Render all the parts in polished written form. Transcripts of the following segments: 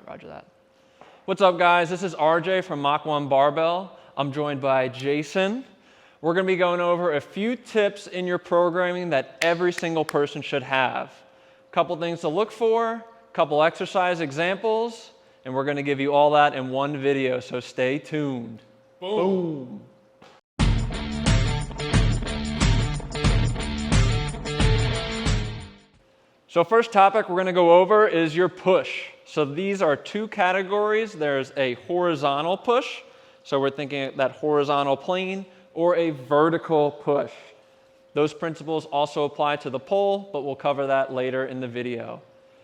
right, roger that. What's up, guys? This is RJ from Mach 1 Barbell. I'm joined by Jason. We're going to be going over a few tips in your programming that every single person should have. A couple things to look for, a couple exercise examples, and we're going to give you all that in one video, so stay tuned. Boom. So first topic we're going to go over is your push. So these are two categories. There's a horizontal push, so we're thinking that horizontal plane, or a vertical push. Those principles also apply to the pole, but we'll cover that later in the video.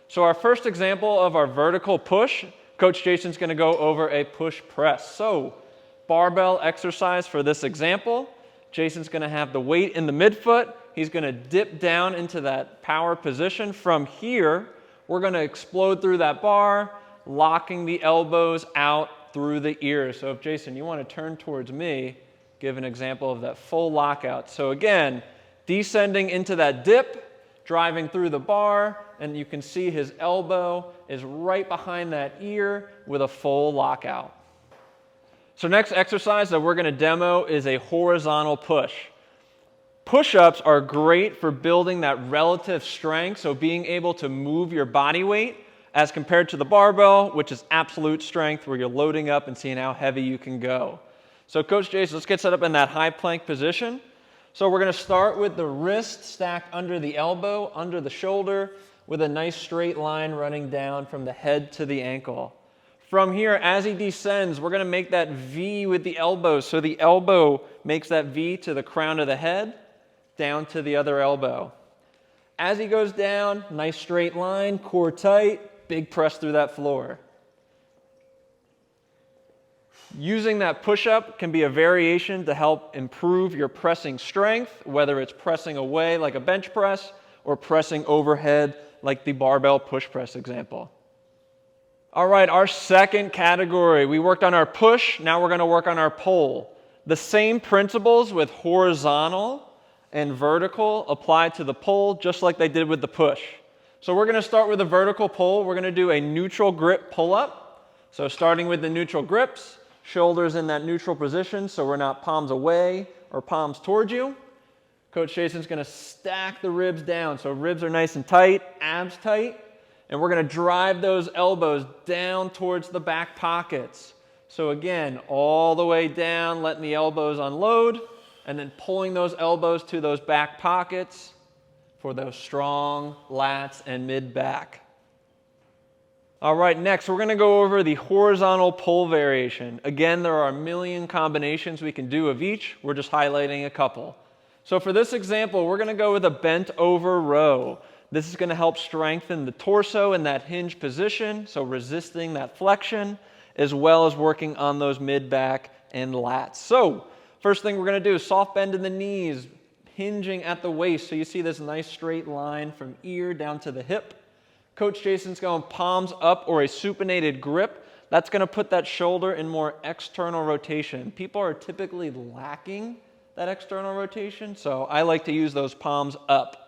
So our first example of our vertical push, Coach Jason's going to go over a push press. So barbell exercise for this example. Jason's going to have the weight in the midfoot. He's going to dip down into that power position. From here, we're going to explode through that bar, locking the elbows out through the ears. So if Jason, you want to turn towards me, give an example of that full lockout. So again, descending into that dip, driving through the bar, and you can see his elbow is right behind that ear with a full lockout. So next exercise that we're going to demo is a horizontal push. Push-ups are great for building that relative strength, so being able to move your body weight as compared to the barbell, which is absolute strength, where you're loading up and seeing how heavy you can go. So Coach Jason, let's get set up in that high plank position. So we're going to start with the wrist stacked under the elbow, under the shoulder, with a nice straight line running down from the head to the ankle. From here, as he descends, we're going to make that V with the elbows. So the elbow makes that V to the crown of the head, down to the other elbow. As he goes down, nice straight line, core tight, big press through that floor. Using that push-up can be a variation to help improve your pressing strength, whether it's pressing away like a bench press or pressing overhead like the barbell push press example. All right, our second category. We worked on our push, now we're going to work on our pull. The same principles with horizontal and vertical apply to the pull just like they did with the push. So we're going to start with a vertical pull. We're going to do a neutral grip pull-up. So starting with the neutral grips, shoulders in that neutral position so we're not palms away or palms towards you. Coach Jason's going to stack the ribs down. So ribs are nice and tight, abs tight. And we're going to drive those elbows down towards the back pockets. So again, all the way down, letting the elbows unload, and then pulling those elbows to those back pockets for those strong lats and mid-back. All right, next we're going to go over the horizontal pull variation. Again, there are a million combinations we can do of each. We're just highlighting a couple. So for this example, we're going to go with a bent over row. This is going to help strengthen the torso in that hinge position, so resisting that flexion, as well as working on those mid-back and lats. So first thing we're going to do is soft bend in the knees, hinging at the waist. So you see this nice straight line from ear down to the hip. Coach Jason's going palms up or a supinated grip. That's going to put that shoulder in more external rotation. People are typically lacking that external rotation, so I like to use those palms up.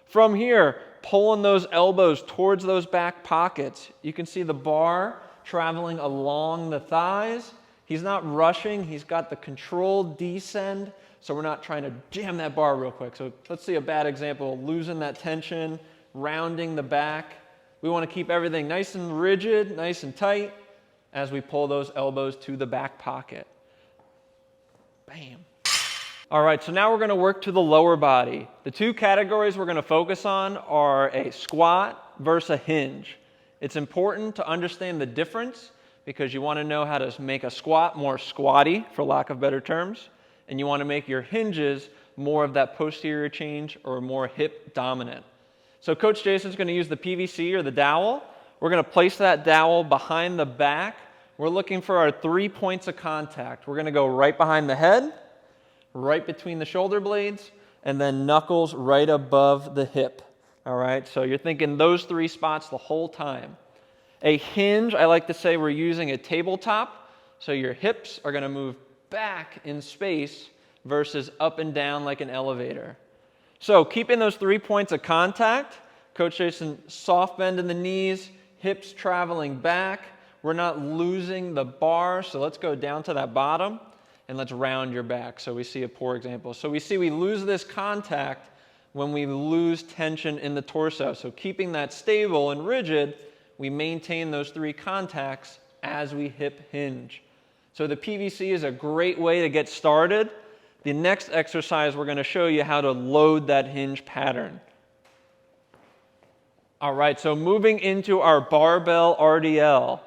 From here, pulling those elbows towards those back pockets. You can see the bar traveling along the thighs. He's not rushing. He's got the controlled descend, so we're not trying to jam that bar real quick. So let's see a bad example, losing that tension, rounding the back. We want to keep everything nice and rigid, nice and tight as we pull those elbows to the back pocket. Bam. All right, so now we're going to work to the lower body. The two categories we're going to focus on are a squat versus a hinge. It's important to understand the difference because you want to know how to make a squat more squatty, for lack of better terms, and you want to make your hinges more of that posterior change or more hip dominant. So Coach Jason's going to use the PVC or the dowel. We're going to place that dowel behind the back. We're looking for our 3 points of contact. We're going to go right behind the head, right between the shoulder blades, and then knuckles right above the hip. All right, so you're thinking those 3 spots the whole time. A hinge, I like to say we're using a tabletop, so your hips are going to move back in space versus up and down like an elevator. So keeping those 3 points of contact, Coach Jason soft bend in the knees, hips traveling back. We're not losing the bar, so let's go down to that bottom and let's round your back. So we see a poor example. So we see we lose this contact when we lose tension in the torso. So keeping that stable and rigid, we maintain those 3 contacts as we hip hinge. So the PVC is a great way to get started. The next exercise, we're going to show you how to load that hinge pattern. All right, so moving into our barbell RDL.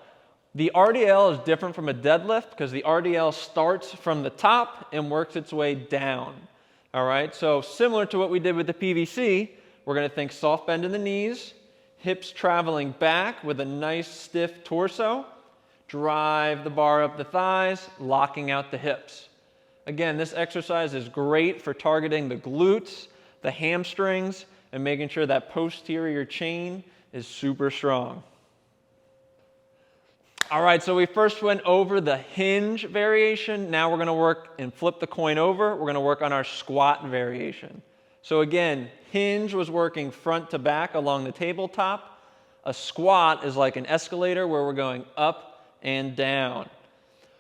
The RDL is different from a deadlift because the RDL starts from the top and works its way down. All right, so similar to what we did with the PVC, we're going to think soft bend in the knees, hips traveling back with a nice stiff torso, drive the bar up the thighs, locking out the hips. Again, this exercise is great for targeting the glutes, the hamstrings, and making sure that posterior chain is super strong. All right, so we first went over the hinge variation. Now we're going to work and flip the coin over. We're going to work on our squat variation. So again, hinge was working front to back along the tabletop. A squat is like an escalator where we're going up and down.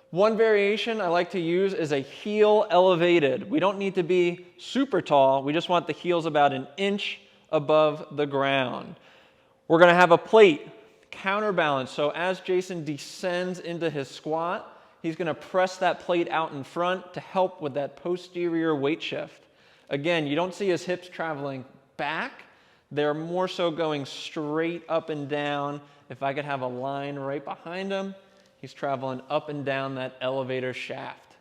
One variation I like to use is a heel elevated. We don't need to be super tall. We just want the heels about an inch above the ground. We're going to have a plate. Counterbalance. So as Jason descends into his squat, he's going to press that plate out in front to help with that posterior weight shift. Again, you don't see his hips traveling back. They're more so going straight up and down. If I could have a line right behind him, he's traveling up and down that elevator shaft.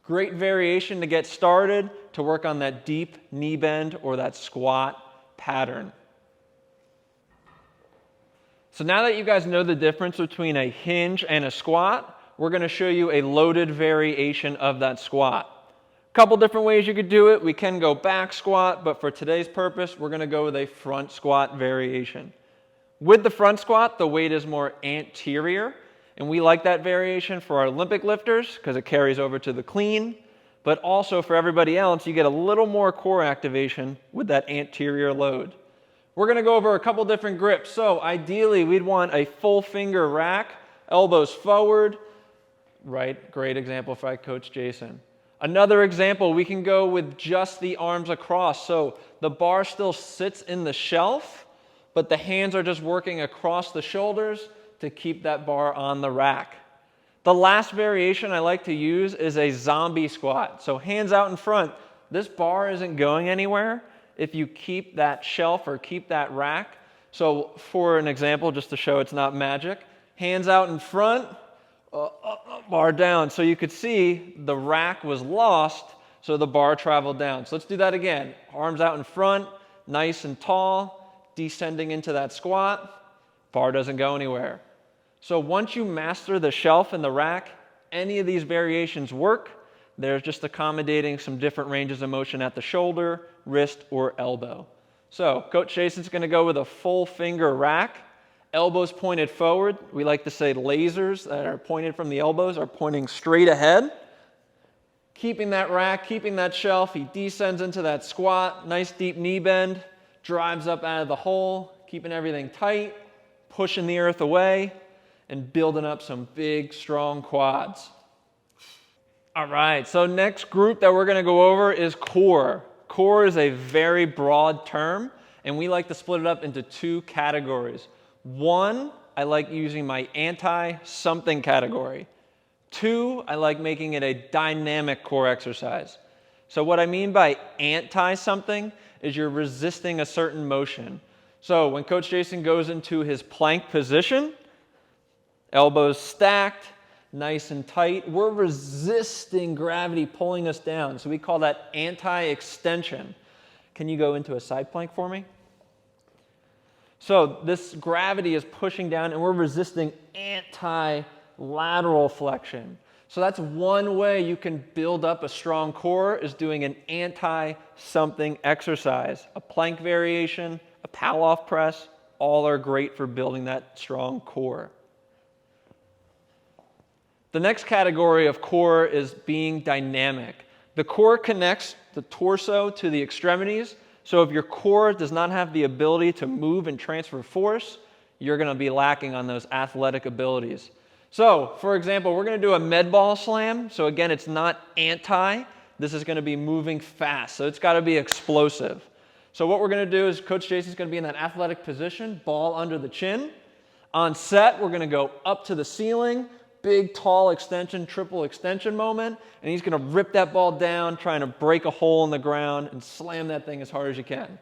Great variation to get started to work on that deep knee bend or that squat pattern. So now that you guys know the difference between a hinge and a squat, we're going to show you a loaded variation of that squat. A couple different ways you could do it. We can go back squat, but for today's purpose, we're going to go with a front squat variation. With the front squat, the weight is more anterior, and we like that variation for our Olympic lifters because it carries over to the clean, but also for everybody else, you get a little more core activation with that anterior load. We're going to go over a couple different grips. So ideally, we'd want a full finger rack, elbows forward. Right, great example by Coach Jason. Another example, we can go with just the arms across. So the bar still sits in the shelf, but the hands are just working across the shoulders to keep that bar on the rack. The last variation I like to use is a zombie squat. So hands out in front. This bar isn't going anywhere if you keep that shelf or keep that rack. So for an example, just to show it's not magic, hands out in front, bar down. So you could see the rack was lost, so the bar traveled down. So let's do that again. Arms out in front, nice and tall, descending into that squat, bar doesn't go anywhere. So once you master the shelf and the rack, any of these variations work. They're just accommodating some different ranges of motion at the shoulder, wrist, or elbow. So Coach Jason's going to go with a full finger rack, elbows pointed forward. We like to say lasers that are pointed from the elbows are pointing straight ahead. Keeping that rack, keeping that shelf, he descends into that squat, nice deep knee bend, drives up out of the hole, keeping everything tight, pushing the earth away, and building up some big, strong quads. All right, so next group that we're going to go over is core. Core is a very broad term, and we like to split it up into 2 categories. 1, I like using my anti-something category. 2, I like making it a dynamic core exercise. So what I mean by anti-something is you're resisting a certain motion. So when Coach Jason goes into his plank position, elbows stacked, nice and tight, we're resisting gravity pulling us down. So we call that anti-extension. Can you go into a side plank for me? So this gravity is pushing down and we're resisting anti-lateral flexion. So that's one way you can build up a strong core is doing an anti-something exercise. A plank variation, a Pallof press, all are great for building that strong core. The next category of core is being dynamic. The core connects the torso to the extremities, so if your core does not have the ability to move and transfer force, you're going to be lacking on those athletic abilities. So, for example, we're going to do a med ball slam. So again, it's not anti. This is going to be moving fast. So it's got to be explosive. So what we're going to do is Coach Jason's going to be in that athletic position, ball under the chin. On set, we're going to go up to the ceiling, big, tall extension, triple extension moment, and he's going to rip that ball down, trying to break a hole in the ground and slam that thing as hard as you can.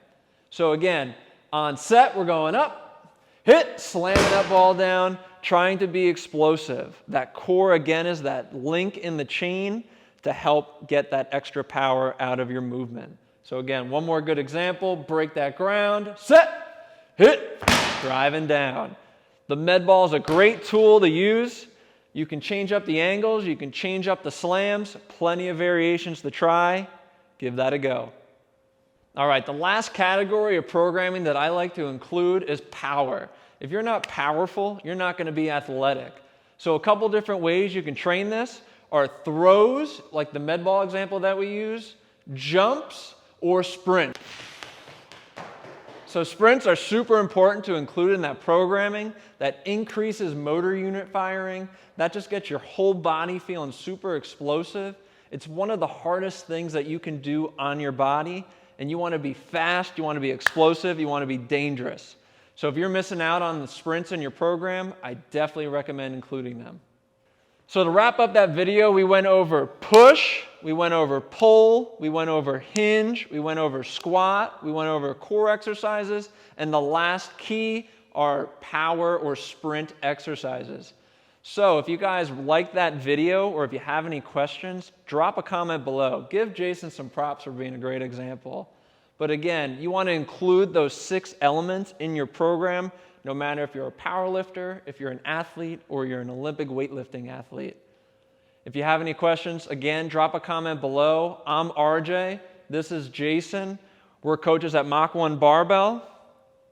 So again, on set, we're going up, hit, slamming that ball down, trying to be explosive. That core, again, is that link in the chain to help get that extra power out of your movement. So again, one more good example, break that ground, set, hit, driving down. The med ball is a great tool to use. You can change up the angles, you can change up the slams, plenty of variations to try. Give that a go. All right, the last category of programming that I like to include is power. If you're not powerful, you're not going to be athletic. So a couple different ways you can train this are throws, like the med ball example that we use, jumps, or sprint. So sprints are super important to include in that programming. That increases motor unit firing. That just gets your whole body feeling super explosive. It's one of the hardest things that you can do on your body. And you want to be fast, you want to be explosive, you want to be dangerous. So if you're missing out on the sprints in your program, I definitely recommend including them. So to wrap up that video, we went over push, we went over pull, we went over hinge, we went over squat, we went over core exercises, and the last key are power or sprint exercises. So if you guys like that video or if you have any questions, drop a comment below. Give Jason some props for being a great example. But again, you want to include those 6 elements in your program, no matter if you're a power lifter, if you're an athlete, or you're an Olympic weightlifting athlete. If you have any questions, again, drop a comment below. I'm RJ. This is Jason. We're coaches at Mach 1 Barbell.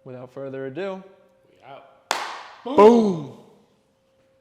Without further ado, we out. Boom!